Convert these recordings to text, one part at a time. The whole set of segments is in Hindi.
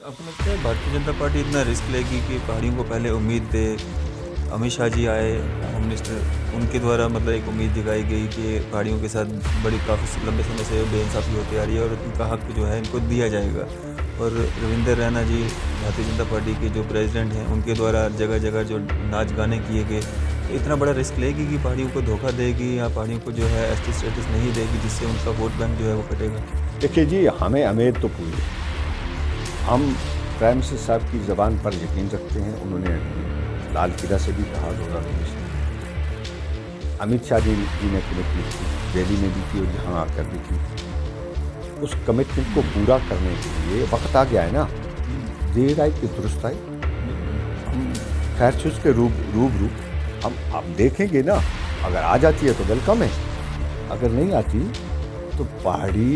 आपको लगता है भारतीय जनता पार्टी इतना रिस्क लेगी कि पहाड़ियों को पहले उम्मीद दे? अमित शाह जी आए, होम मिनिस्टर, उनके द्वारा मतलब एक उम्मीद दिखाई गई कि पहाड़ियों के साथ बड़ी काफ़ी लंबे समय से बेइंसाफ़ी होती आ रही है और इनका हक जो है इनको दिया जाएगा। और रविंदर रैना जी, भारतीय जनता पार्टी के जो प्रेसिडेंट हैं, उनके द्वारा जगह जगह जो नाच गाने किए गए, तो इतना बड़ा रिस्क लेगी कि पहाड़ियों को धोखा देगी या पहाड़ियों को जो है एसटी स्टेटस नहीं देगी, जिससे उनका वोट बैंक जो है वो कटेगा? देखिए जी, हमें उम्मीद तो पूरी है। हम प्राइम मिनिस्टर साहब की ज़बान पर यकीन रखते हैं। उन्होंने लाल किला से भी कहा 2019 में। अमित शाह जी ने कमिटमेंट की, दिल्ली में भी की और यहाँ आकर भी की। उस कमिटमेंट को हुँ, पूरा करने के लिए वक्त आ गया है ना। हुँ, देर आई कि दुरुस्त आई। बिल्कुल। हम खैर से उसके रूबरू हम आप देखेंगे ना। अगर आ जाती है तो वेलकम है, अगर नहीं आती तो पहाड़ी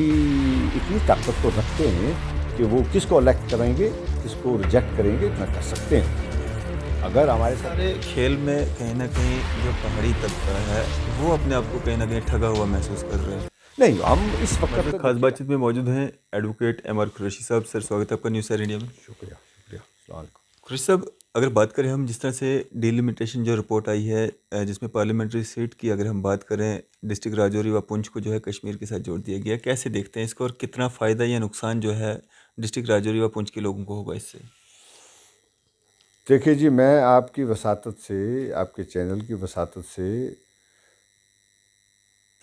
इतनी ताकत तो रखते हैं कि वो किसको इलेक्ट करेंगे, किसको रिजेक्ट करेंगे, इतना कर सकते हैं। अगर हमारे साथ सारे खेल में कहीं न कहीं जो पहाड़ी तबका है, वो अपने आप को कहीं न कहीं ठगा हुआ महसूस कर रहा है। नहीं, हम इस हमारे वक़्त साथ तो खास देखिए। बातचीत में मौजूद हैं एडवोकेट एमआर कुरैशी साहब। सर, स्वागत है आपका न्यूज़ सैर इंडिया में। शुक्रिया, शुक्रिया। अस्सलाम वालेकुम। कुरैशी साहब, अगर बात करें हम जिस तरह से डिलिमिटेशन जो रिपोर्ट आई है, जिसमें पार्लियामेंट्री सीट की अगर हम बात करें, डिस्ट्रिक्ट राजौरी व पुंछ को जो है कश्मीर के साथ जोड़ दिया गया। कैसे देखते हैं इसको और कितना फ़ायदा या नुकसान जो है डिस्ट्रिक्ट राजौरी व पुंछ के लोगों को होगा इससे? देखिए जी, मैं आपकी वसातत से, आपके चैनल की वसातत से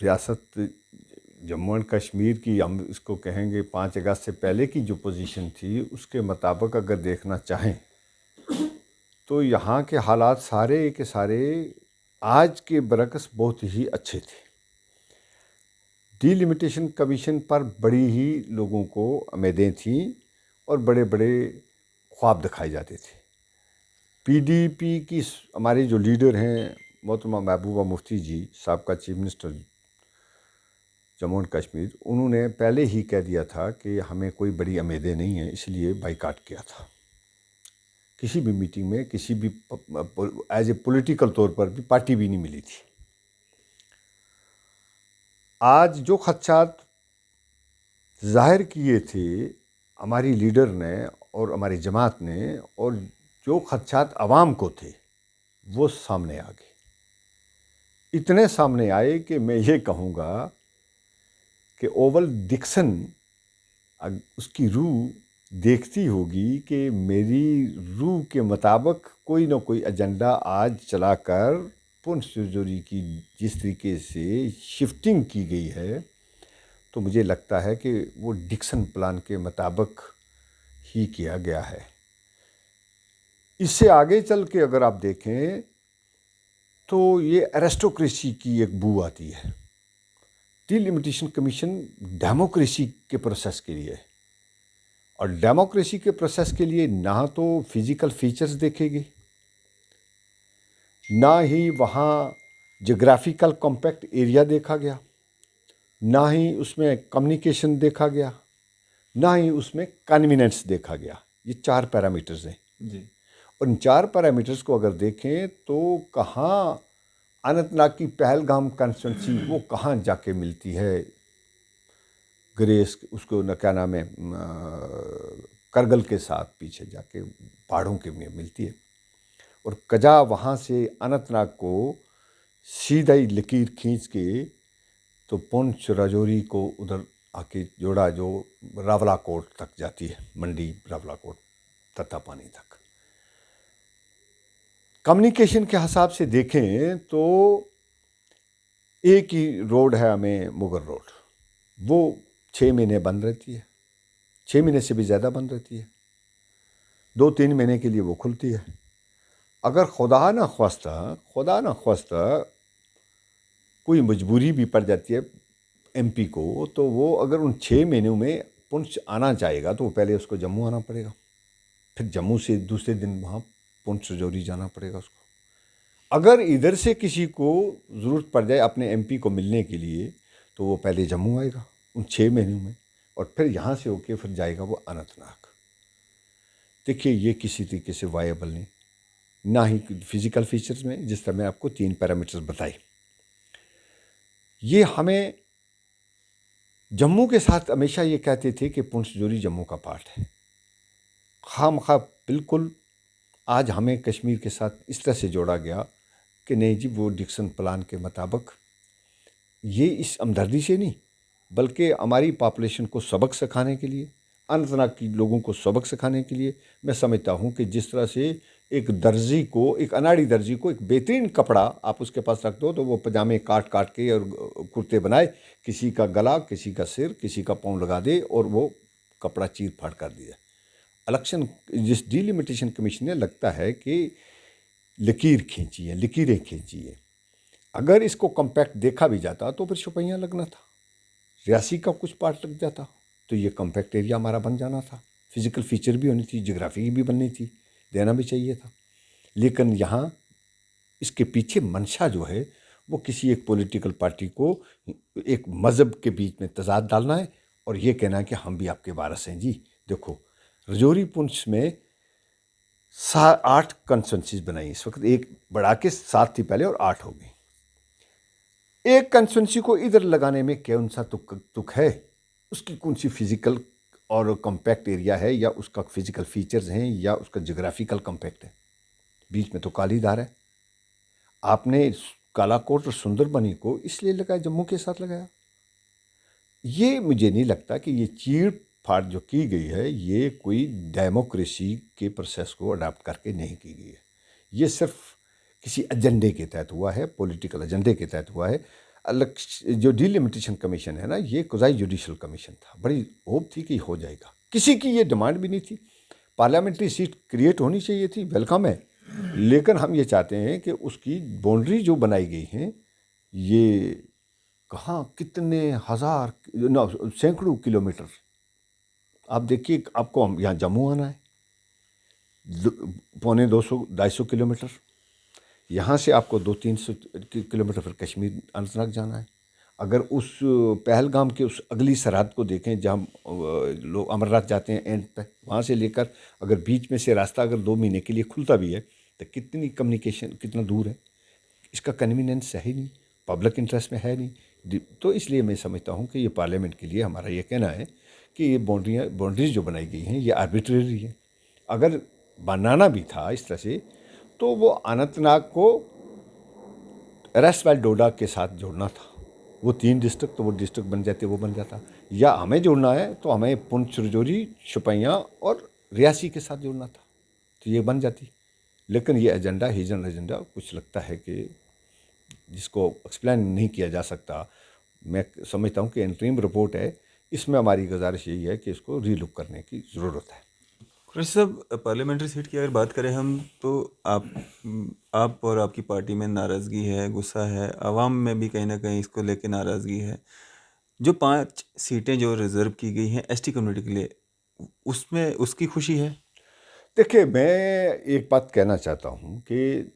रियासत जम्मू एंड कश्मीर की, हम इसको कहेंगे 5 अगस्त से पहले की जो पोजीशन थी, उसके मुताबिक अगर देखना चाहें तो यहाँ के हालात सारे के सारे आज के बरक्स बहुत ही अच्छे थे। डिलिमिटेशन कमीशन पर बड़ी ही लोगों को उम्मीदें थीं और बड़े बड़े ख्वाब दिखाए जाते थे। पीडीपी की हमारे जो लीडर हैं मोहतरमा महबूबा मुफ्ती जी, साबका chief minister Jammu and Kashmir, उन्होंने पहले ही कह दिया था कि हमें कोई बड़ी उम्मीदें नहीं हैं, इसलिए बाइकाट किया था। किसी भी मीटिंग में, किसी भी एज ए पॉलिटिकल तौर पर भी पार्टी भी नहीं मिली थी। आज जो खदशात ज़ाहिर किए थे हमारी लीडर ने और हमारी जमात ने, और जो खदशात अवाम को थे, वो सामने आ गए। इतने सामने आए कि मैं ये कहूँगा कि ओवल डिक्सन उसकी रूह देखती होगी कि मेरी रूह के मुताबिक कोई ना कोई एजेंडा आज चलाकर पुंछ तिजोरी की जिस तरीके से शिफ्टिंग की गई है, तो मुझे लगता है कि वो डिक्सन प्लान के मुताबिक ही किया गया है। इससे आगे चल के अगर आप देखें तो ये एरिस्टोक्रेसी की एक बू आती है। डिलिमिटेशन कमीशन डेमोक्रेसी के प्रोसेस के लिए है, और डेमोक्रेसी के प्रोसेस के लिए ना तो फिजिकल फीचर्स देखेगी, ना ही वहाँ जोग्राफिकल कॉम्पैक्ट एरिया देखा गया, ना ही उसमें कम्युनिकेशन देखा गया, ना ही उसमें कन्वीनियंस देखा गया। ये 4 पैरामीटर्स हैं। जी। और इन 4 पैरामीटर्स को अगर देखें तो कहाँ अनंतनाग की पहलगाम कंस्टिट्यूंसी वो कहाँ जाके मिलती है, ग्रेस उसको न क्या नाम है, करगिल के साथ पीछे जाके पहाड़ों के में मिलती है। और कजा वहाँ से अनंतनाग को सीधा ही लकीर खींच के तो पुंछ राजौरी को उधर आके जोड़ा, जो रावलाकोट तक जाती है, मंडी रावलाकोट तत्तापानी तक। कम्युनिकेशन के हिसाब से देखें तो एक ही रोड है हमें, मुगल रोड, वो 6 महीने बंद रहती है, 6 महीने से भी ज़्यादा बंद रहती है, 2-3 महीने के लिए वो खुलती है। अगर खुदा ना ख्वास्ता कोई मजबूरी भी पड़ जाती है एमपी को, तो वो अगर उन 6 महीनों में पुंछ आना चाहेगा तो वो पहले उसको जम्मू आना पड़ेगा, फिर जम्मू से दूसरे दिन वहाँ पुंछ राजौरी जाना पड़ेगा उसको। अगर इधर से किसी को ज़रूरत पड़ जाए अपने एमपी को मिलने के लिए, तो वो पहले जम्मू आएगा उन 6 महीनों में, और फिर यहाँ से होके फिर जाएगा वो अनंतनाग। देखिए, ये किसी तरीके से वायबल नहीं, ना ही फिजिकल फीचर्स में, जिस तरह मैं आपको 3 पैरामीटर्स बताए। ये हमें जम्मू के साथ हमेशा ये कहते थे कि पुंछ राजौरी जम्मू का पार्ट है। खामखा बिल्कुल आज हमें कश्मीर के साथ इस तरह से जोड़ा गया कि नहीं जी, वो डिक्सन प्लान के मुताबिक, ये इस हमदर्दी से नहीं बल्कि हमारी पॉपुलेशन को सबक सिखाने के लिए, अनंतनाग की लोगों को सबक सिखाने के लिए। मैं समझता हूँ कि जिस तरह से एक दर्जी को, एक अनाड़ी दर्जी को एक बेहतरीन कपड़ा आप उसके पास रख दो तो वो पजामे काट काट के और कुर्ते बनाए, किसी का गला, किसी का सिर, किसी का पाँव लगा दे और वो कपड़ा चीर फाड़ कर दिया। इलेक्शन जिस डिलिमिटेशन कमीशन ने लगता है कि लकीर खींची है, लकीरें खींची है। अगर इसको कम्पैक्ट देखा भी जाता तो फिर शुपैयाँ लगना था, रियासी का कुछ पार्ट लग जाता तो ये कम्पैक्ट एरिया हमारा बन जाना था। फिजिकल फीचर भी होनी थी, जोग्राफी भी बननी थी, देना भी चाहिए था। लेकिन यहाँ इसके पीछे मंशा जो है वो किसी एक पॉलिटिकल पार्टी को एक मज़हब के बीच में तजाद डालना है और ये कहना है कि हम भी आपके वारिस हैं जी। देखो, रजौरी पुंछ में 8 कंस्टिट्यूंसीज बनाई इस वक्त, एक बढ़ा के 7 थी पहले और 8 हो गई। एक कंस्टिट्यूंसी को इधर लगाने में कौन सा तुक है, उसकी कौन सी फिजिकल और कम्पैक्ट एरिया है, या उसका फिजिकल फीचर्स हैं, या उसका जोग्राफिकल कम्पैक्ट है। बीच में तो कालीधार है। आपने कालाकोट और सुंदरबनी को इसलिए लगाया, जम्मू के साथ लगाया। ये मुझे नहीं लगता कि ये चीड़ फाड़ जो की गई है ये कोई डेमोक्रेसी के प्रोसेस को अडाप्ट करके नहीं की गई है। ये सिर्फ किसी एजेंडे के तहत हुआ है, पॉलिटिकल एजेंडे के तहत हुआ है। अलग जो डिलिमिटेशन कमीशन है ना, ये कुजाई जुडिशल कमीशन था, बड़ी होप थी कि हो जाएगा, किसी की ये डिमांड भी नहीं थी। पार्लियामेंट्री सीट क्रिएट होनी चाहिए थी, वेलकम है, लेकिन हम ये चाहते हैं कि उसकी बाउंड्री जो बनाई गई हैं ये कहाँ कितने हज़ार सैकड़ों किलोमीटर। आप देखिए, आपको हम यहाँ जम्मू आना है 250-250 किलोमीटर, यहाँ से आपको 200-300 किलोमीटर फिर कश्मीर अनंतनाग जाना है। अगर उस पहलगाम के उस अगली सरहद को देखें जहाँ लोग अमरनाथ जाते हैं एंड पे, वहाँ से लेकर अगर बीच में से रास्ता अगर 2 महीने के लिए खुलता भी है तो कितनी कम्युनिकेशन, कितना दूर है, इसका कन्वीनियंस है ही नहीं, पब्लिक इंटरेस्ट में है नहीं। तो इसलिए मैं समझता हूँ कि ये पार्लियामेंट के लिए हमारा ये कहना है कि ये बाउंड्रीज जो बनाई गई हैं ये आर्बिट्रेरी है। अगर बनाना भी था इस तरह से तो वो अनंतनाग को रसवाल डोडा के साथ जोड़ना था। वो 3 डिस्ट्रिक्ट, तो वो डिस्ट्रिक्ट बन जाते, वो बन जाता। या हमें जोड़ना है तो हमें पुंछ, रजौरी, शुपैयाँ और रियासी के साथ जोड़ना था, तो ये बन जाती। लेकिन ये एजेंडा, हिजन एजेंडा, कुछ लगता है कि जिसको एक्सप्लेन नहीं किया जा सकता। मैं समझता हूँ कि इंटरिम रिपोर्ट है, इसमें हमारी गुजारिश यही है कि इसको रीलुक करने की ज़रूरत है। कुरैशी साहब, पार्लियामेंट्री सीट की अगर बात करें हम तो आप और आपकी पार्टी में नाराज़गी है, गुस्सा है, आवाम में भी कहीं ना कहीं इसको लेके नाराज़गी है। जो 5 सीटें जो रिज़र्व की गई हैं एसटी कम्युनिटी के लिए, उसमें उसकी खुशी है? देखिए, मैं एक बात कहना चाहता हूँ कि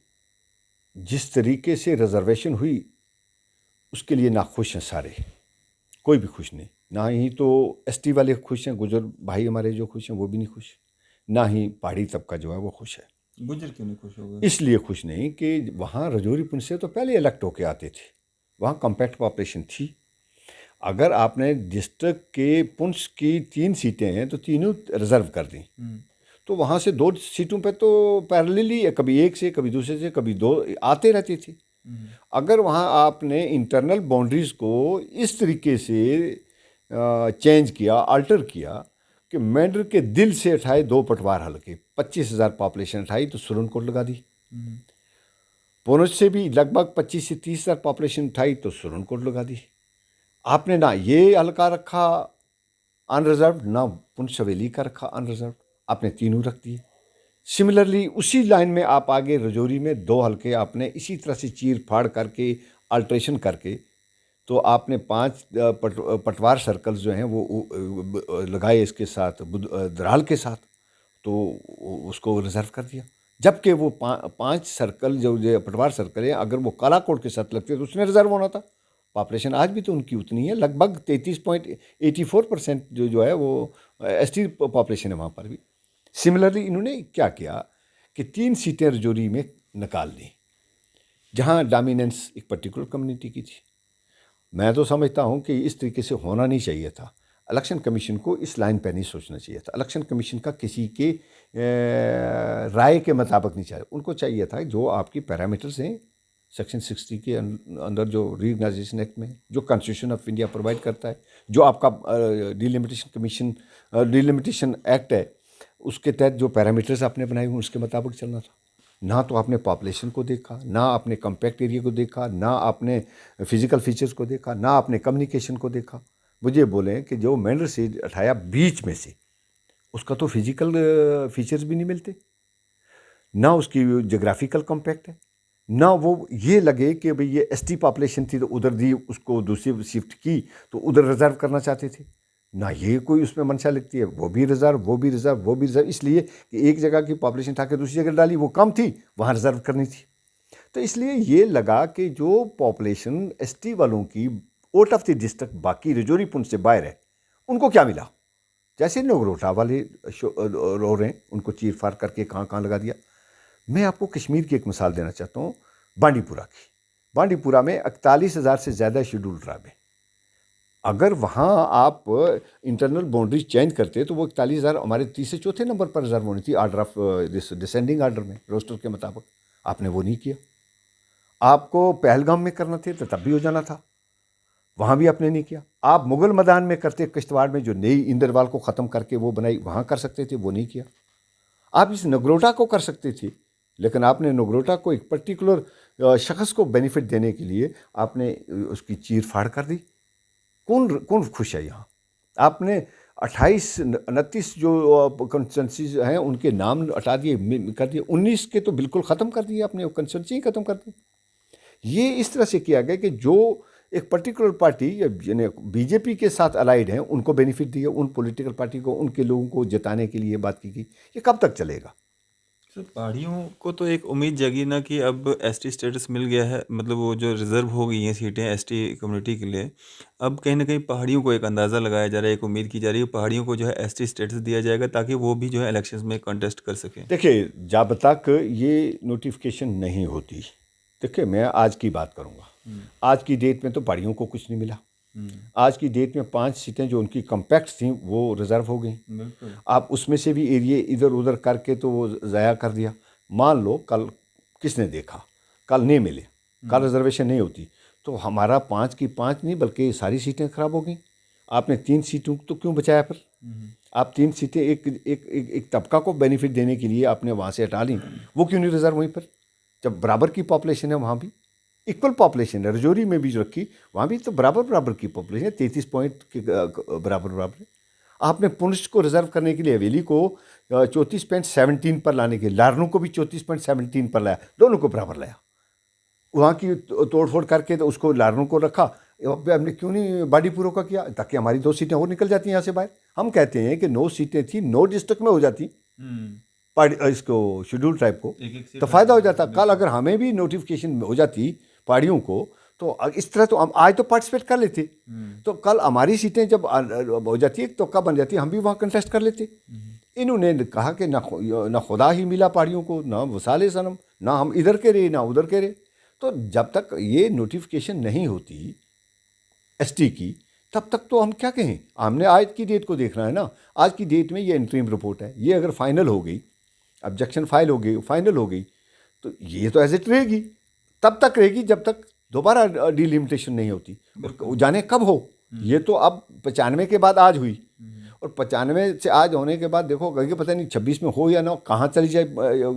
जिस तरीके से रिजर्वेशन हुई उसके लिए नाखुश हैं सारे, कोई भी खुश नहीं। ना ही तो एसटी वाले खुश हैं, गुजर भाई हमारे जो खुश हैं वो भी नहीं खुश, ना ही पहाड़ी तबका जो है वो खुश है। गुजर क्यों नहीं खुश होगा? इसलिए खुश नहीं कि वहाँ रजौरी पुंछ से तो पहले इलेक्ट होके आते थे, वहाँ कम्पैक्ट पॉपुलेशन थी। अगर आपने डिस्ट्रिक्ट के पुंछ की 3 सीटें हैं तो तीनों रिजर्व कर दी, तो वहाँ से 2 सीटों पे तो पैरेलली कभी एक से, कभी दूसरे से, कभी 2 आते रहती थी। अगर वहाँ आपने इंटरनल बाउंड्रीज़ को इस तरीके से चेंज किया, अल्टर किया कि मेंढर के दिल से उठाए 2 पटवार हल्के, 25,000 पॉपुलेशन उठाई तो सुरनकोट लगा दी। पुंछ से भी लगभग 25 से 30,000 पॉपुलेशन उठाई तो सुरनकोट लगा दी। आपने ना ये हल्का रखा अनरिजर्व, ना पुंछ हवेली का रखा अनरिजर्व, आपने तीनों रख दिए। सिमिलरली उसी लाइन में आप आगे रजौरी में 2 हल्के आपने इसी तरह से चीर फाड़ करके, अल्ट्रेशन करके, तो आपने 5 पटवार सर्कल्स जो हैं वो लगाए इसके साथ, दराल के साथ, तो उसको रिजर्व कर दिया। जबकि वो 5 सर्कल जो पटवार सर्कल है, अगर वो कालाकोट के साथ लगते तो उसमें रिजर्व होना था। पॉपुलेशन आज भी तो उनकी उतनी है, लगभग 33.84% जो है वो एसटी पॉपुलेशन है वहाँ पर भी। सिमिलरली इन्होंने क्या किया कि 3 सीटें रजौरी में निकाल दी जहाँ डोमिनेंस एक पर्टिकुलर कम्युनिटी की थी। मैं तो समझता हूँ कि इस तरीके से होना नहीं चाहिए था। इलेक्शन कमीशन को इस लाइन पर नहीं सोचना चाहिए था। इलेक्शन कमीशन का किसी के राय के मुताबिक नहीं चाहिए। उनको चाहिए था जो आपकी पैरामीटर्स हैं सेक्शन 60 के अंदर, जो रीऑर्गेनाइजेशन एक्ट में, जो कॉन्स्टिट्यूशन ऑफ इंडिया प्रोवाइड करता है, जो आपका डिलिमिटेशन एक्ट है, उसके तहत जो पैरामीटर्स आपने बनाए हुए उसके मुताबिक चलना था। ना तो आपने पॉपुलेशन को देखा, ना आपने कम्पैक्ट एरिया को देखा, ना आपने फिजिकल फीचर्स को देखा, ना आपने कम्युनिकेशन को देखा। मुझे बोलें कि जो मैंडर से हटाया बीच में से, उसका तो फिजिकल फीचर्स भी नहीं मिलते, ना उसकी जोग्राफिकल कम्पैक्ट है, ना वो ये लगे कि भाई ये एसटी पॉपुलेशन थी तो उधर दी, उसको दूसरी शिफ्ट की तो उधर रिजर्व करना चाहते थे, ना ये कोई उसमें मंशा लिखती है वो भी रिजर्व, वो भी रिजर्व, वो भी रिजर्व, इसलिए कि एक जगह की पॉपुलेशन उठा के दूसरी जगह डाली, वो कम थी, वहाँ रिजर्व करनी थी। तो इसलिए ये लगा कि जो पॉपुलेशन एसटी वालों की आउट ऑफ द डिस्ट्रिक्ट, बाकी रजौरी पुंछ से बाहर है, उनको क्या मिला? जैसे नगरोटा वाले रो रहे हैं, उनको चीर फाड़ करके कहाँ लगा दिया। मैं आपको कश्मीर की एक मिसाल देना चाहता हूँ, बांडीपुरा की। बांडीपुरा में 41,000 से ज़्यादा शेड्यूल ट्राइब है। अगर वहाँ आप इंटरनल बाउंड्री चेंज करते तो वो 41,000 हमारे तीसरे चौथे नंबर पर रिजर्व होनी थी, ऑर्डर ऑफ डिसेंडिंग ऑर्डर में, रोस्टर के मुताबिक। आपने वो नहीं किया। आपको पहलगाम में करना थे तो तब भी हो जाना था, वहाँ भी आपने नहीं किया। आप मुगल मैदान में करते, किश्तवाड़ में जो नई इंदरवाल को ख़त्म करके वो बनाई, वहाँ कर सकते थे, वो नहीं किया। आप इस नगरोटा को कर सकते थे, लेकिन आपने नगरोटा को एक पर्टिकुलर शख्स को बेनिफिट देने के लिए आपने उसकी चीर फाड़ कर दी। कौन खुश है यहाँ? आपने 28-29 जो कंस्टिट्यूंसीज हैं उनके नाम हटा दिए, कर दिए। 19 के तो बिल्कुल ख़त्म कर दिए आपने, कंस्टिट्यूंसी ही ख़त्म कर दी। ये इस तरह से किया गया कि जो एक पर्टिकुलर पार्टी यानी बीजेपी के साथ अलाइड हैं उनको बेनिफिट दिया, उन पॉलिटिकल पार्टी को, उनके लोगों को जिताने के लिए बात की गई। ये कब तक चलेगा? सर पहाड़ियों को तो एक उम्मीद जगी ना कि अब एसटी स्टेटस मिल गया है, मतलब वो जो रिज़र्व हो गई हैं सीटें एसटी कम्युनिटी के लिए, अब कहीं ना कहीं पहाड़ियों को एक अंदाज़ा लगाया जा रहा है, एक उम्मीद की जा रही है पहाड़ियों को जो है एसटी स्टेटस दिया जाएगा ताकि वो भी जो है इलेक्शंस में कंटेस्ट कर सकें। देखिए, जब तक ये नोटिफिकेशन नहीं होती, देखिए मैं आज की बात करूँगा, आज की डेट में तो पहाड़ियों को कुछ नहीं मिला। आज की डेट में 5 सीटें जो उनकी कम्पैक्ट थी वो रिजर्व हो गई। आप उसमें से भी एरिए इधर उधर करके तो वो ज़ाया कर दिया। मान लो कल किसने देखा, कल नहीं मिले, कल रिजर्वेशन नहीं होती तो हमारा 5 की 5 नहीं बल्कि सारी सीटें खराब हो गई। आपने 3 सीटों तो क्यों बचाया फिर? आप 3 सीटें एक तबका को बेनिफिट देने के लिए आपने वहाँ से हटा ली, वो क्यों नहीं रिजर्व हुई फिर? जब बराबर की पॉपुलेशन है, वहाँ भी इक्वल पॉपुलेशन है, रजौरी में भी जो रखी वहाँ भी तो बराबर की पॉपुलेशन है, 33 पॉइंट के बराबर है। आपने पुंछ को रिजर्व करने के लिए हवेली को 34.17 पर लाने के, लारनू को भी 34.17 पर लाया, दोनों को बराबर लाया। वहाँ की तोड़फोड़ करके तो उसको लारनू को रखा। हमने क्यों नहीं बांडीपुरा का किया, ताकि हमारी 2 सीटें और निकल जाती हैं यहाँ से बाहर। हम कहते हैं कि 9 सीटें थी, 9 डिस्ट्रिक्ट में हो जाती इसको शेड्यूल ट्राइब को, तो फ़ायदा हो जाता। कल अगर हमें भी नोटिफिकेशन हो जाती पहाड़ियों को, तो इस तरह तो हम आज तो पार्टिसिपेट कर लेते, तो कल हमारी सीटें जब हो जाती है तो कब बन जाती है, हम भी वहाँ कंटेस्ट कर लेते। इन्होंने कहा कि ना खुदा ही मिला पहाड़ियों को, ना वसाले सनम, ना हम इधर के रहे ना उधर के रहे। तो जब तक ये नोटिफिकेशन नहीं होती एसटी की, तब तक तो हम क्या कहें? हमने आज की डेट को देखना है ना। आज की डेट में ये इंटरिम रिपोर्ट है, ये अगर फाइनल हो गई, ऑब्जेक्शन फाइल हो गई, फाइनल हो गई, तो ये तो एज इट रहेगी, तब तक रहेगी जब तक दोबारा डिलिमिटेशन नहीं होती। जाने कब हो, ये तो अब 95 के बाद आज हुई, और 95 से आज होने के बाद देखो कि पता नहीं 26 में हो या ना, कहाँ चली जाए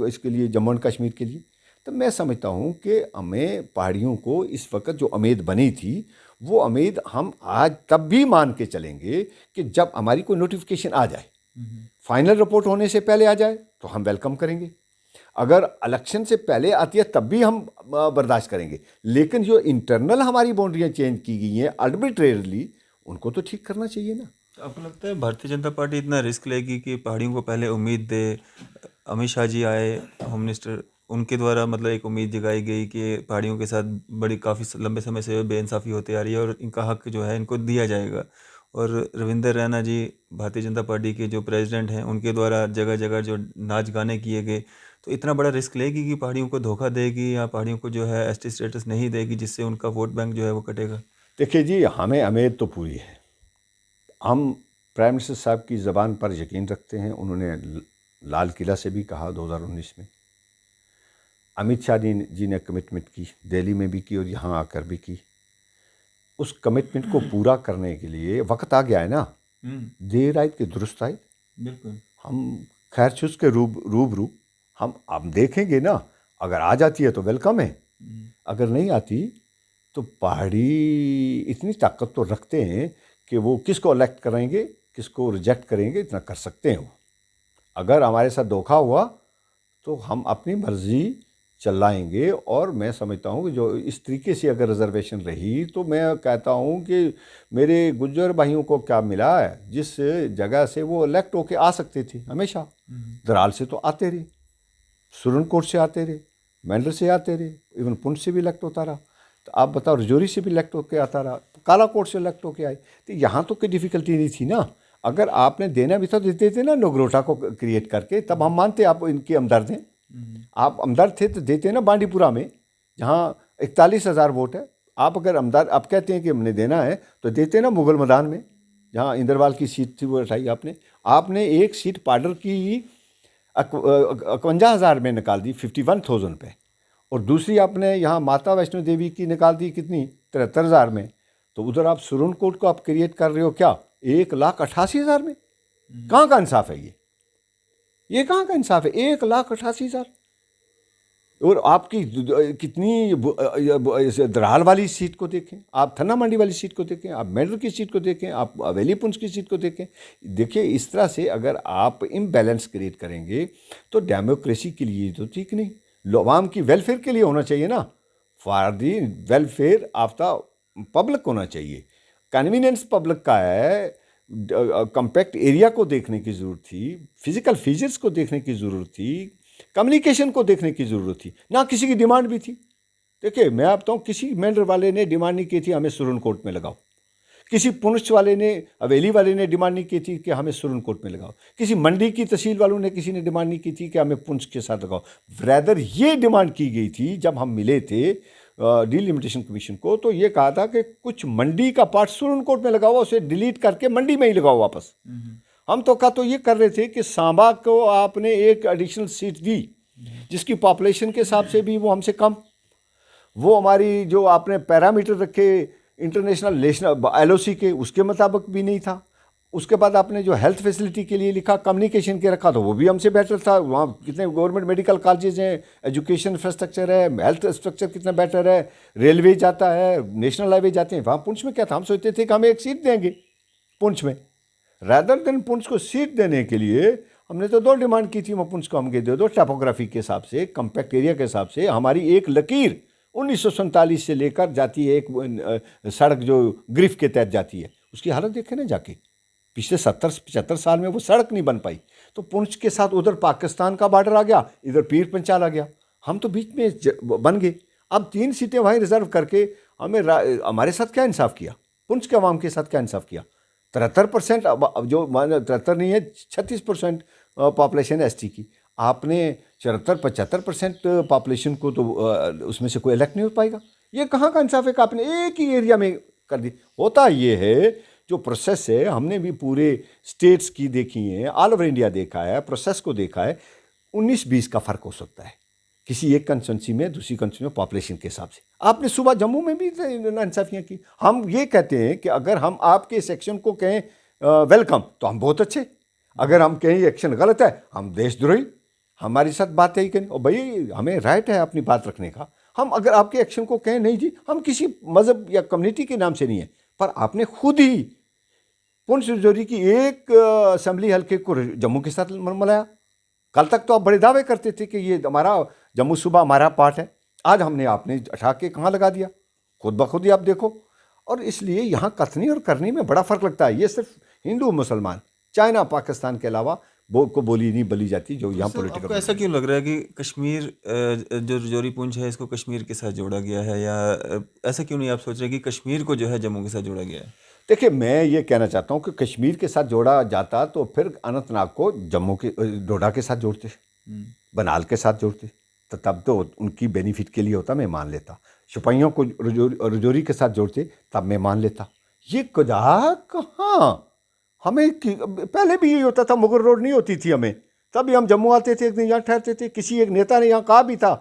इसके लिए, जम्मू एंड कश्मीर के लिए। तो मैं समझता हूँ कि हमें पहाड़ियों को इस वक्त जो उम्मीद बनी थी, वो उम्मीद हम आज तब भी मान के चलेंगे कि जब हमारी कोई नोटिफिकेशन आ जाए, फाइनल रिपोर्ट होने से पहले आ जाए तो हम वेलकम करेंगे। अगर इलेक्शन से पहले आती है तब भी हम बर्दाश्त करेंगे, लेकिन जो इंटरनल हमारी बाउंड्रियाँ चेंज की गई हैं आर्बिट्रेरली, उनको तो ठीक करना चाहिए ना। तो आपको लगता है भारतीय जनता पार्टी इतना रिस्क लेगी कि पहाड़ियों को पहले उम्मीद दे? अमित शाह जी आए, होम मिनिस्टर, उनके द्वारा मतलब एक उम्मीद जगाई गई कि पहाड़ियों के साथ बड़ी काफ़ी लंबे समय से बेइंसाफ़ी होती आ रही है और इनका हक जो है इनको दिया जाएगा। और रविंदर रैना जी भारतीय जनता पार्टी के जो प्रेसिडेंट हैं, उनके द्वारा जगह जगह जो नाच गाने किए गए, तो इतना बड़ा रिस्क लेगी कि पहाड़ियों को धोखा देगी या पहाड़ियों को जो है एसटी स्टेटस नहीं देगी, जिससे उनका वोट बैंक जो है वो कटेगा? देखिए जी, हमें उम्मीद तो पूरी है। हम प्राइम मिनिस्टर साहब की ज़बान पर यकीन रखते हैं। उन्होंने लाल किला से भी कहा 2019 में। अमित शाह जी ने कमिटमेंट की, दिल्ली में भी की और यहाँ आकर भी की। उस कमिटमेंट को पूरा करने के लिए वक्त आ गया है ना। देर आयत कि दुरुस्त आयत। बिल्कुल। हम खैर छुस के रूबरू हम देखेंगे ना। अगर आ जाती है तो वेलकम है, अगर नहीं आती तो पहाड़ी इतनी ताकत तो रखते हैं कि वो किसको इलेक्ट करेंगे किसको रिजेक्ट करेंगे इतना कर सकते हैं वो। अगर हमारे साथ धोखा हुआ तो हम अपनी मर्जी चलाएंगे। और मैं समझता हूँ कि जो इस तरीके से अगर रिजर्वेशन रही तो मैं कहता हूँ कि मेरे गुज्जर भाइयों को क्या मिला है, जिस जगह से वो इलेक्ट होके आ सकते थे हमेशा, दराल से तो आते रहे, सुरनकोट से आते रहे, मेंढर से आते रहे, इवन पुंछ से भी इलेक्ट होता रहा। तो आप बताओ रजौरी से भी इलेक्ट होके आता रहा, कालाकोट से इलेक्ट होके आए। तो यहाँ तो कोई डिफ़िकल्टी नहीं थी ना। अगर आपने देना भी था तो देते थे ना, नगरोटा को क्रिएट करके, तब हम मानते आप इनके हमदर्द हैं। आप हमदर्द थे तो देते ना बांडीपुरा में, जहाँ 41,000 वोट है। आप अगर हमदर्द आप कहते हैं कि हमने देना है तो देते ना मुगल मैदान में, जहाँ इंद्रवाल की सीट थी वो उठाई आपने एक सीट पाडर की 51,000 में निकाल दी, 51,000 पे। और दूसरी आपने यहाँ माता वैष्णो देवी की निकाल दी कितनी, 73,000 में। तो उधर आप सुरनकोट को आप क्रिएट कर रहे हो क्या 1,88,000 में। कहाँ का इंसाफ है ये कहाँ का इंसाफ है 1,88,000। और आपकी कितनी दराल वाली सीट को देखें, आप थन्ना मंडी वाली सीट को देखें, आप मेंढर की सीट को देखें, आप हवेली पुंछ की सीट को देखें। देखिए इस तरह से अगर आप इम्बैलेंस क्रिएट करेंगे तो डेमोक्रेसी के लिए तो ठीक नहीं, अवाम की वेलफेयर के लिए होना चाहिए ना। For the welfare of the public होना चाहिए। कन्वीनियंस पब्लिक का है। कम्पैक्ट एरिया को देखने की ज़रूरत थी, फिजिकल फीचर्स को देखने की ज़रूरत थी, कम्युनिकेशन को देखने की ज़रूरत थी ना। किसी की डिमांड भी थी। देखिए मैं आप बताऊँ, किसी मेंढर वाले ने डिमांड नहीं की थी हमें सुरनकोट में लगाओ, किसी पुंछ वाले ने हवेली वाले ने डिमांड नहीं की थी कि हमें सुरनकोट में लगाओ, किसी मंडी की तहसील वालों ने किसी ने डिमांड नहीं की थी कि हमें पुंछ के साथ लगाओ। रैदर ये डिमांड की गई थी जब हम मिले थे डिलिमिटेशन कमीशन को, तो ये कहा था कि कुछ मंडी का पार्ट सुरनकोट में लगाओ, उसे डिलीट करके मंडी में ही लगाओ वापस। हम तो तो ये कर रहे थे कि सांबा को आपने एक एडिशनल सीट दी जिसकी पॉपुलेशन के हिसाब से भी वो हमसे कम, वो हमारी जो आपने पैरामीटर रखे इंटरनेशनल नेशनल LOC के उसके मुताबिक भी नहीं था। उसके बाद आपने जो हेल्थ फैसिलिटी के लिए लिखा कम्युनिकेशन के रखा तो वो भी हमसे बेटर था। वहाँ कितने गवर्नमेंट मेडिकल कॉलेजेस हैं, एजुकेशन इंफ्रास्ट्रक्चर है, हेल्थ स्ट्रक्चर कितना बेटर है, रेलवे जाता है, नेशनल हाईवे जाते हैं। वहाँ पुंछ में क्या था, हम सोचते थे कि हमें एक सीट देंगे पुंछ में। रैदर देन पुंछ को सीट देने के लिए हमने तो 2 डिमांड की थी, वो पुंछ को हमके दे दो टोपोग्राफी के हिसाब से, कम्पैक्ट एरिया के हिसाब से। हमारी एक लकीर 1947 से लेकर जाती है, एक सड़क जो ग्रिफ के तहत जाती है, उसकी हालत देखें ना जाके, पिछले 70-75 साल में वो सड़क नहीं बन पाई। तो पुंछ के साथ उधर पाकिस्तान का बॉर्डर आ गया, इधर पीर पंचाल आ गया, हम तो बीच में बन गए। अब 3 सीटें वहीं रिजर्व करके हमें हमारे साथ क्या इंसाफ किया, पुंछ के अवाम के साथ क्या इंसाफ किया। 73% जो 73 नहीं है 36% पॉपुलेशन ST की, आपने 74-75% पॉपुलेशन को तो उसमें से कोई इलेक्ट नहीं हो पाएगा। ये कहाँ का इंसाफ है कि आपने एक ही एरिया में कर दी। होता ये है जो प्रोसेस है, हमने भी पूरे स्टेट्स की देखी है, ऑल ओवर इंडिया देखा है, प्रोसेस को देखा है। 19-20 का फ़र्क हो सकता है किसी एक कंस्टिट्यूंसी में दूसरी कंस्टिट्यूंसी में पॉपुलेशन के हिसाब से। आपने सुबह जम्मू में भी नाइंसाफियाँ की। हम ये कहते हैं कि अगर हम आपके सेक्शन को कहें वेलकम तो हम बहुत अच्छे, अगर हम कहें एक्शन गलत है हम देशद्रोही, हमारी साथ बात यही करें। और भाई हमें राइट है अपनी बात रखने का। हम अगर आपके एक्शन को कहें नहीं जी हम किसी मज़हब या कम्युनिटी के नाम से नहीं है, पर आपने खुद ही पुंछ रजौरी की एक असेंबली हल्के को जम्मू के साथ मिलाया। कल तक तो आप बड़े दावे करते थे कि ये हमारा जम्मू सूबा हमारा पार्ट है, आज हमने आपने उठा के कहाँ लगा दिया, खुद ब खुद ही आप देखो। और इसलिए यहाँ कथनी और करनी में बड़ा फ़र्क लगता है। ये सिर्फ हिंदू मुसलमान चाइना पाकिस्तान के अलावा को बोली नहीं बोली जाती जो यहाँ पॉलिटिकल। आपको ऐसा क्यों लग रहा है कि कश्मीर जो रजौरी पुंछ है इसको कश्मीर के साथ जोड़ा गया है, या ऐसा क्यों नहीं आप सोच रहे कि कश्मीर को जो है जम्मू के साथ जोड़ा गया है? देखिए मैं ये कहना चाहता हूँ कि कश्मीर के साथ जोड़ा जाता तो फिर अनंतनाग को जम्मू के डोडा के साथ जोड़ते, बनाल के साथ जोड़ते, तो तब तो उनकी बेनिफिट के लिए होता, मैं मान लेता। सिपाहियों को रजौरी के साथ जोड़ते तब मैं मान लेता। ये कहाँ हमें पहले भी यही होता था, मुगल रोड नहीं होती थी हमें, तभी हम जम्मू आते थे, एक दिन यहाँ ठहरते थे। किसी एक नेता ने यहाँ कहा भी था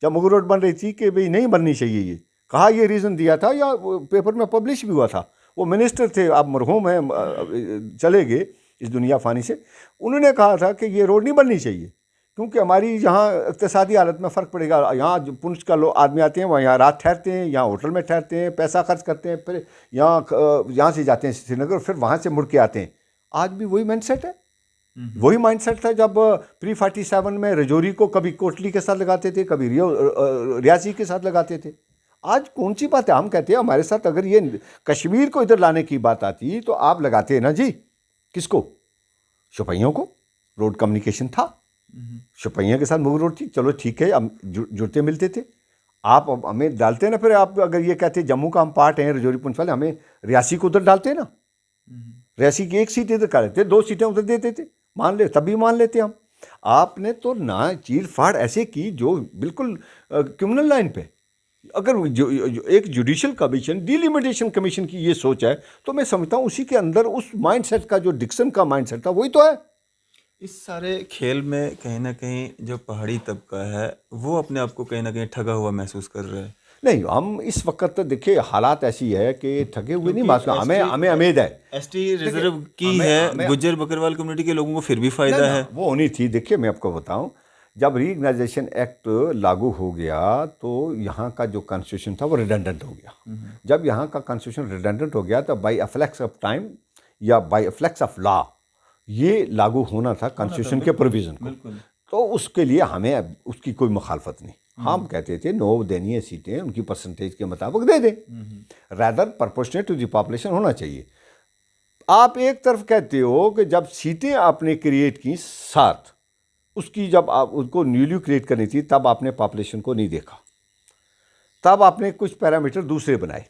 जब मुगल रोड बन रही थी कि भाई नहीं बननी चाहिए, ये कहा, ये रीज़न दिया था या पेपर में पब्लिश भी हुआ था। वो मिनिस्टर थे, आप मरहूम हैं, चले गए इस दुनिया फानी से। उन्होंने कहा था कि ये रोड नहीं बननी चाहिए क्योंकि हमारी यहाँ इक़्तिसादी हालत में फ़र्क पड़ेगा। यहाँ जो पुंछ का लोग आदमी आते हैं वहाँ यहाँ रात ठहरते हैं, यहाँ होटल में ठहरते हैं, पैसा खर्च करते हैं, फिर यहाँ से जाते हैं श्रीनगर, फिर वहाँ से मुड़ के आते हैं। आज भी वही माइंडसेट है, वही माइंडसेट था जब प्री 47 में रजौरी को कभी कोटली के साथ लगाते थे, कभी रियासी के साथ लगाते थे। आज कौन सी बात है? हम कहते हैं हमारे साथ अगर ये कश्मीर को इधर लाने की बात आती तो आप लगाते हैं ना जी। किसको? शुपैयों को। रोड कम्युनिकेशन था, शुपैया के साथ मुगल रोड थी, चलो ठीक है, हम जुड़ते मिलते थे। आप अब हमें डालते ना, फिर आप अगर ये कहते जम्मू का हम पार्ट हैं, रजौरी पुंछ वाले, हमें रियासी को उधर डालते ना। रियासी की एक सीट इधर कर देते, 2 सीटें उधर देते थे, मान ले, तभी मान लेते हम। आपने तो ना चीर फाड़ ऐसे की जो बिल्कुल क्रिमिनल लाइन पे। अगर जो एक जुडिशल कमीशन, डिलिमिटेशन कमीशन की ये सोच है तो मैं समझता हूँ उसी के अंदर उस माइंडसेट का, जो डिक्सन का माइंडसेट था, वही तो है। इस सारे खेल में कहीं ना कहीं जो पहाड़ी तबका है वो अपने आप को कहीं ना कहीं ठगा हुआ महसूस कर रहा है। नहीं, हम इस वक्त देखिए हालात ऐसी है कि ठगे हुए नहीं महसूस, हमें उम्मीद है। एसटी रिजर्व की है, गुज्जर बकरवाल कम्युनिटी के लोगों को फिर भी फायदा है। वो होनी थी। देखिए मैं आपको बताऊं, जब रीऑर्गेनाइजेशन एक्ट लागू हो गया तो यहाँ का जो कॉन्स्टिट्यूशन था वो रिडंडेंट हो गया। जब यहाँ का कॉन्स्टिट्यूशन रिडंडेंट हो गया तो बाई अफ्लेक्स ऑफ टाइम या बाई अफ्लेक्स ऑफ लॉ ये लागू होना था कॉन्स्टिट्यूशन के प्रोविज़न को। तो उसके लिए हमें उसकी कोई मुखालफत नहीं। हम कहते थे 9 दयनीय सीटें उनकी परसेंटेज के मुताबिक दे दें, rather proportionate to the population होना चाहिए। आप एक तरफ कहते हो कि जब सीटें आपने क्रिएट की 7, उसकी जब आप उसको न्यूली क्रिएट करनी थी तब आपने पॉपुलेशन को नहीं देखा, तब आपने कुछ पैरामीटर दूसरे बनाए।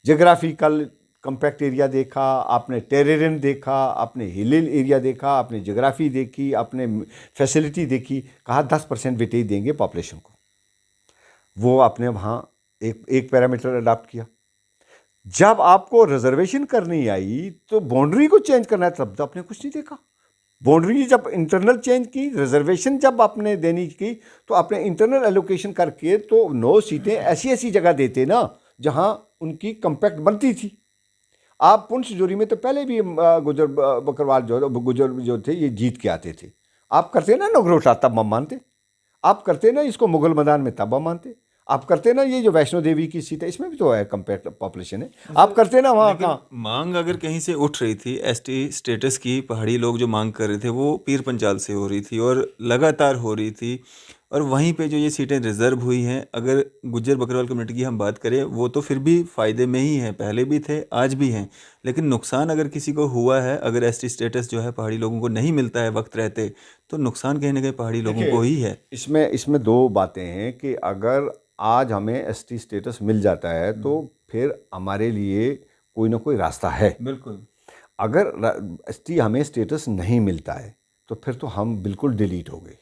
जोग्राफिकल कम्पैक्ट एरिया देखा, आपने टेरेन देखा, आपने हिल एरिया देखा, आपने जोग्राफी देखी, आपने फैसिलिटी देखी, कहा 10% वेटेज देंगे पॉपुलेशन को। वो आपने वहाँ एक पैरामीटर अडॉप्ट किया। जब आपको रिजर्वेशन करनी आई तो बाउंड्री को चेंज करना है, तब तो आपने कुछ नहीं देखा। बाउंड्री जब इंटरनल चेंज की, रिजर्वेशन जब आपने देनी की तो आपने इंटरनल एलोकेशन करके तो 9 सीटें ऐसी जगह देते ना जहाँ उनकी कम्पैक्ट बनती थी। आप पुंछ जोरी में तो पहले भी गुजर बकरवाल जो थे ये जीत के आते थे। आप करते ना नगरोटा, तब हम मानते। आप करते ना इसको मुगल मैदान में, तब हम मानते। आप करते ना ये जो वैष्णो देवी की सीट है इसमें भी तो है कम्पैक्ट पॉपुलेशन है, आप करते ना वहाँ का। मांग अगर कहीं से उठ रही थी एसटी स्टेटस की, पहाड़ी लोग जो मांग कर रहे थे वो पीर पंचाल से हो रही थी और लगातार हो रही थी। और वहीं पे जो ये सीटें रिजर्व हुई हैं, अगर गुज्जर बकरवाल कम्युनिटी की हम बात करें वो तो फिर भी फ़ायदे में ही हैं, पहले भी थे आज भी हैं। लेकिन नुकसान अगर किसी को हुआ है, अगर एसटी स्टेटस जो है पहाड़ी लोगों को नहीं मिलता है वक्त रहते, तो नुकसान कहीं ना कहीं पहाड़ी लोगों को ही है। इसमें 2 बातें हैं कि अगर आज हमें एसटी स्टेटस मिल जाता है तो फिर हमारे लिए कोई ना कोई रास्ता है। बिल्कुल। अगर एसटी हमें स्टेटस नहीं मिलता है तो फिर तो हम बिल्कुल डिलीट हो गए,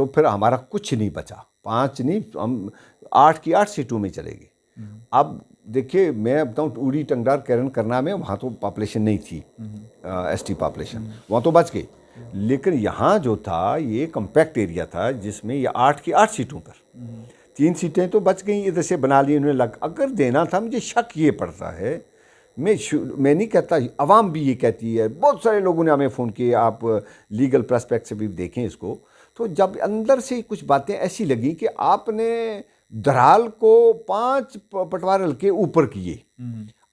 फिर हमारा कुछ नहीं बचा। 5 नहीं, हम 8 की 8 सीटों में चले गए। अब देखिए मैं बताऊँ, उड़ी टंगडार कैरन करना में वहाँ तो पॉपुलेशन नहीं थी, एसटी पॉपुलेशन, वहाँ तो बच गई। लेकिन यहाँ जो था ये कम्पैक्ट एरिया था जिसमें ये 8 की 8 सीटों पर 3 सीटें तो बच गई, इधर से बना ली उन्होंने। अगर देना था, मुझे शक ये पड़ता है, मैं नहीं कहता, अवाम भी ये कहती है, बहुत सारे लोगों ने हमें फ़ोन किए, आप लीगल प्रस्पेक्ट से भी देखें इसको, तो जब अंदर से कुछ बातें ऐसी लगी कि आपने दराल को 5 पटवार हल्के ऊपर किए,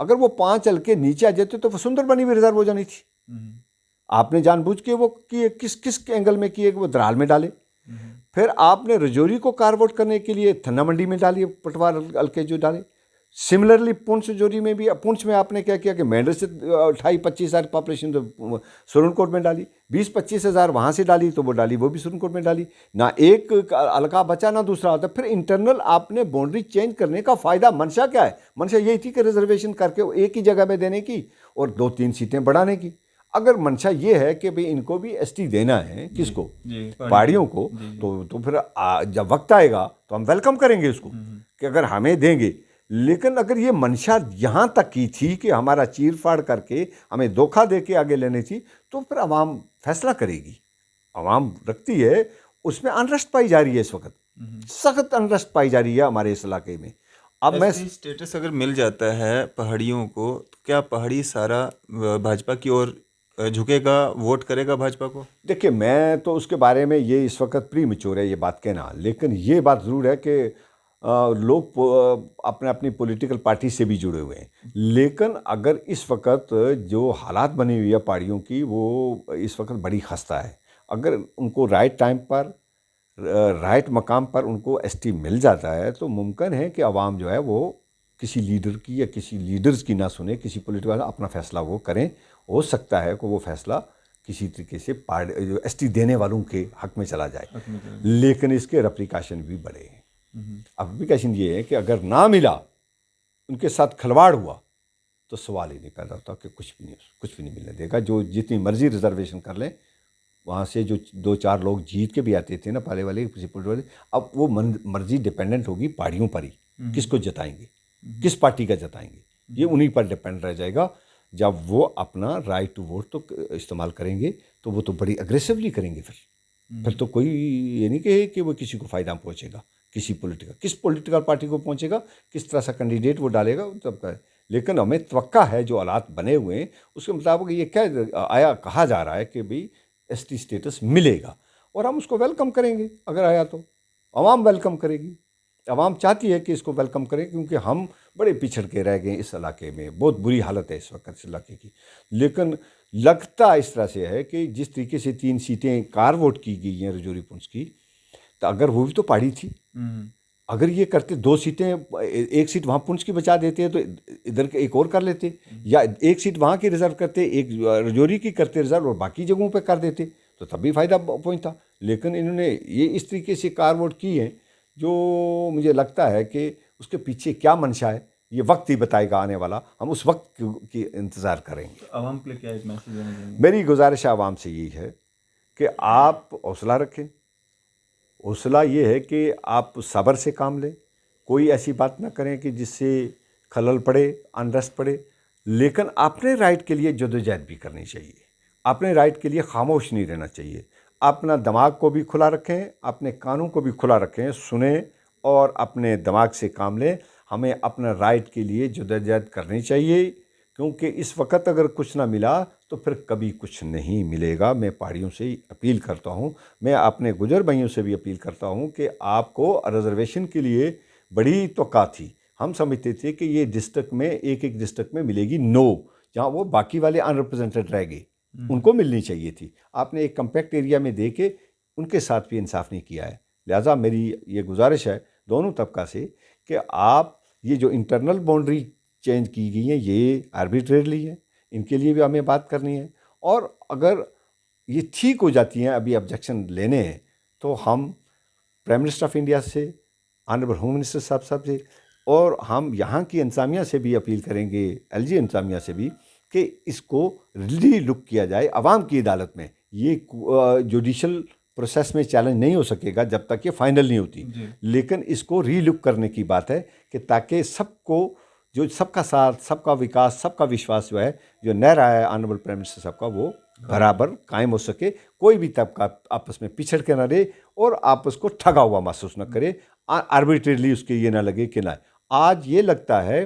अगर वो 5 हल्के नीचे आ जाते तो सुंदरबनी भी रिजर्व हो जानी थी। आपने जानबूझ के वो किए, किस एंगल में किए, वो दराल में डाले। फिर आपने रजौरी को कार्व आउट करने के लिए थन्ना मंडी में डाली पटवार हल्के जो डाले। सिमिलरली पुंछ जोरी में भी, पुंछ में आपने क्या किया कि मेंढर से 28-25 हज़ार पॉपुलेशन तो सुरनकोट में डाली, 20-25 हज़ार वहाँ से डाली तो वो डाली, वो भी सुरनकोट में डाली ना। एक हल्का बचा ना दूसरा होता। फिर इंटरनल आपने बाउंड्री चेंज करने का फ़ायदा मंशा क्या है? मंशा यही थी कि रिजर्वेशन करके एक ही जगह में देने की और 2-3 सीटें बढ़ाने की। अगर मंशा ये है कि भाई इनको भी एसटी देना है, किसको? पहाड़ियों को, तो फिर जब वक्त आएगा तो हम वेलकम करेंगे उसको कि अगर हमें देंगे। लेकिन अगर ये मंशा यहाँ तक की थी कि हमारा चीर फाड़ करके हमें धोखा दे के आगे लेनी थी, तो फिर आवाम फैसला करेगी। आवाम रखती है, उसमें अनरेस्ट पाई जा रही है इस वक्त, सख्त अनरेस्ट पाई जा रही है हमारे इस इलाके में। अब मैं एसटी स्टेटस अगर मिल जाता है पहाड़ियों को, तो क्या पहाड़ी सारा भाजपा की ओर झुकेगा, वोट करेगा भाजपा को? देखिए, मैं तो उसके बारे में ये इस वक्त प्री मैच्योर है ये बात कहना, लेकिन ये बात ज़रूर है कि लोग अपने अपनी पॉलिटिकल पार्टी से भी जुड़े हुए हैं। लेकिन अगर इस वक्त जो हालात बनी हुई है पहाड़ियों की, वो इस वक्त बड़ी खस्ता है। अगर उनको राइट टाइम पर राइट मकाम पर उनको एसटी मिल जाता है तो मुमकिन है कि आवाम जो है वो किसी लीडर की या किसी लीडर्स की ना सुने, किसी पॉलिटिकल अपना फैसला वो करें। हो सकता है कि वो फैसला किसी तरीके से जो एसटी देने वालों के हक में चला जाए, लेकिन इसके रेप्लिकेशन भी बड़े हैं। अब रेप्लिकेशन ये है कि अगर ना मिला, उनके साथ खिलवाड़ हुआ, तो सवाल ही नहीं पैदा होता कि कुछ भी नहीं मिलने देगा। जो जितनी मर्जी रिजर्वेशन कर लें, वहाँ से जो 2-4 लोग जीत के भी आते थे ना पहले वाले किसी पुलिस वाले, अब वो मर्जी डिपेंडेंट होगी पहाड़ियों पर ही। किसको जताएंगे, किस पार्टी का जताएंगे, ये उन्हीं पर डिपेंड रह जाएगा। जब वो अपना राइट टू वोट तो इस्तेमाल करेंगे, तो वो तो बड़ी अग्रेसिवली करेंगे। फिर तो कोई ये नहीं कहे कि वो किसी को फ़ायदा पहुँचेगा, किस पॉलिटिकल पार्टी को पहुँचेगा, किस तरह सा कैंडिडेट वो डालेगा, वो तब का है। लेकिन हमें तवक्का है, जो हालात बने हुए हैं उसके मुताबिक ये क्या कहा जा रहा है कि भाई एसटी स्टेटस मिलेगा, और हम उसको वेलकम करेंगे। अगर आया तो आवाम वेलकम करेगी, आवाम चाहती है कि इसको वेलकम करें, क्योंकि हम बड़े पिछड़ के रह गए इस इलाके में। बहुत बुरी हालत है इस वक्त इस इलाके की। लेकिन लगता इस तरह से है कि जिस तरीके से 3 सीटें कार वोट की गई हैं रजौरी पुंछ की, तो अगर वो भी तो पहाड़ी थी, अगर ये करते 2 सीटें, एक सीट वहाँ पुंछ की बचा देते हैं तो इधर के एक और कर लेते, या एक सीट वहाँ की रिजर्व करते, एक रजौरी की करते रिजर्व, और बाकी जगहों पे कर देते, तो तब भी फ़ायदा पहुँचता। लेकिन इन्होंने ये इस तरीके से कार वोट की है, जो मुझे लगता है कि उसके पीछे क्या मंशा है ये वक्त ही बताएगा आने वाला। हम उस वक्त की इंतज़ार करेंगे। तो आवाम के लिए क्या एक मैसेज देना चाहेंगे? मेरी गुजारिश आवाम से यही है कि आप हौसला रखें। हौसला ये है कि आप सब्र से काम लें, कोई ऐसी बात ना करें कि जिससे खलल पड़े, अनरेस्ट पड़े। लेकिन अपने राइट के लिए जदोजहद भी करनी चाहिए, अपने राइट के लिए खामोश नहीं रहना चाहिए। अपना दिमाग को भी खुला रखें, अपने कानों को भी खुला रखें, सुने और अपने दिमाग से काम लें। हमें अपना राइट के लिए जदोजहद करनी चाहिए, क्योंकि इस वक्त अगर कुछ ना मिला तो फिर कभी कुछ नहीं मिलेगा। मैं पहाड़ियों से ही अपील करता हूँ, मैं अपने गुजर भाइयों से भी अपील करता हूँ कि आपको रिजर्वेशन के लिए बड़ी तवक्का थी। हम समझते थे कि ये डिस्ट्रिक्ट में एक डिस्ट्रिक्ट में मिलेगी 9, जहाँ वो बाकी वाले अनरिप्रेजेंटेड रह गए, उनको मिलनी चाहिए थी। आपने एक कम्पैक्ट एरिया में दे के उनके साथ भी इंसाफ नहीं किया है। लिहाजा मेरी ये गुजारिश है दोनों तबका से कि आप ये जो इंटरनल बाउंड्री चेंज की गई हैं ये आर्बिट्रेरली है, इनके लिए भी हमें बात करनी है। और अगर ये ठीक हो जाती हैं, अभी ऑब्जेक्शन लेने हैं, तो हम प्राइम मिनिस्टर ऑफ इंडिया से, ऑनरेबल होम मिनिस्टर साहब से, और हम यहाँ की इंतज़ामिया से भी अपील करेंगे, एलजी इंतज़ामिया से भी, कि इसको री लुक किया जाए आवाम की अदालत में। ये जुडिशल प्रोसेस में चैलेंज नहीं हो सकेगा जब तक ये फाइनल नहीं होती, लेकिन इसको री लुक करने की बात है कि ताकि सबको, जो सबका साथ, सबका विकास, सबका विश्वास जो है, जो नह रहा है ऑनरेबल प्राइम मिनिस्टर साहब का, वो बराबर कायम हो सके। कोई भी तबका आपस में पिछड़ के ना रहे और आपस को ठगा हुआ महसूस न करे, आर्बिट्रेरली उसके ये ना लगे कि ना। आज ये लगता है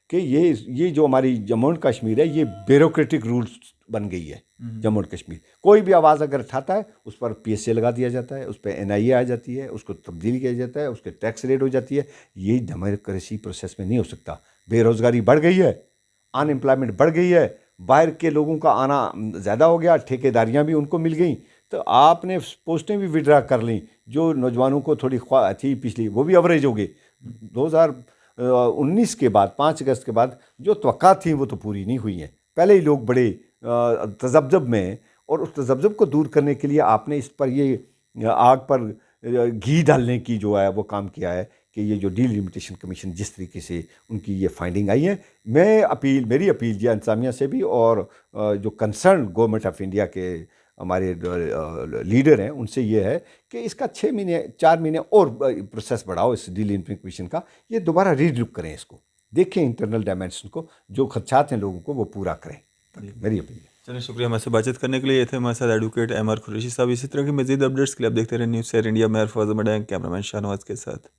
कि ये जो हमारी जम्मू एंड कश्मीर है, ये ब्यूरोक्रेटिक रूल्स बन गई है। जम्मू एंड कश्मीर कोई भी आवाज़ अगर उठाता है उस पर PSA लगा दिया जाता है, उस पर NIA आ जाती है, उसको तब्दील किया जाता है, उसके टैक्स रेट हो जाती है। ये डेमोक्रेसी प्रोसेस में नहीं हो सकता। बेरोज़गारी बढ़ गई है, अनएम्प्लॉयमेंट बढ़ गई है, बाहर के लोगों का आना ज़्यादा हो गया, ठेकेदारियाँ भी उनको मिल गई, तो आपने पोस्टें भी विड्रा कर ली। जो नौजवानों को थोड़ी ख्वाह थी पिछली, वो भी एवरेज हो गए। 2019 के बाद, 5 अगस्त के बाद जो तवक्का थी वो तो पूरी नहीं हुई हैं। पहले ही लोग बड़े तजब्जब में, और उस तजब्जब को दूर करने के लिए आपने इस पर ये आग पर घी डालने की जो है वो काम किया है कि ये जो डिलिमिटेशन कमीशन जिस तरीके से उनकी ये फाइंडिंग आई है, मेरी अपील जी इंतज़ामिया से भी और जो कंसर्न गवर्नमेंट ऑफ इंडिया के हमारे लीडर हैं उनसे ये है कि इसका 4 महीने और प्रोसेस बढ़ाओ इस डिलिमिटेशन कमीशन का। ये दोबारा रीलुक करें, इसको देखें, इंटरनल डायमेंशन को, जो खदशात हैं लोगों को वो पूरा करें। मेरी अपील है। चलिए शुक्रिया हमारे से बातचीत करने के लिए। ये थे हमारे साथ एडवोकेट एम आर कुरैशी साहब। इसी तरह की मजीद अपडेट्स के लिए आप देखते रहे न्यूज़ शेयर इंडिया। मैं फौज मडैंग कैमरामैन शाहनवाज के साथ।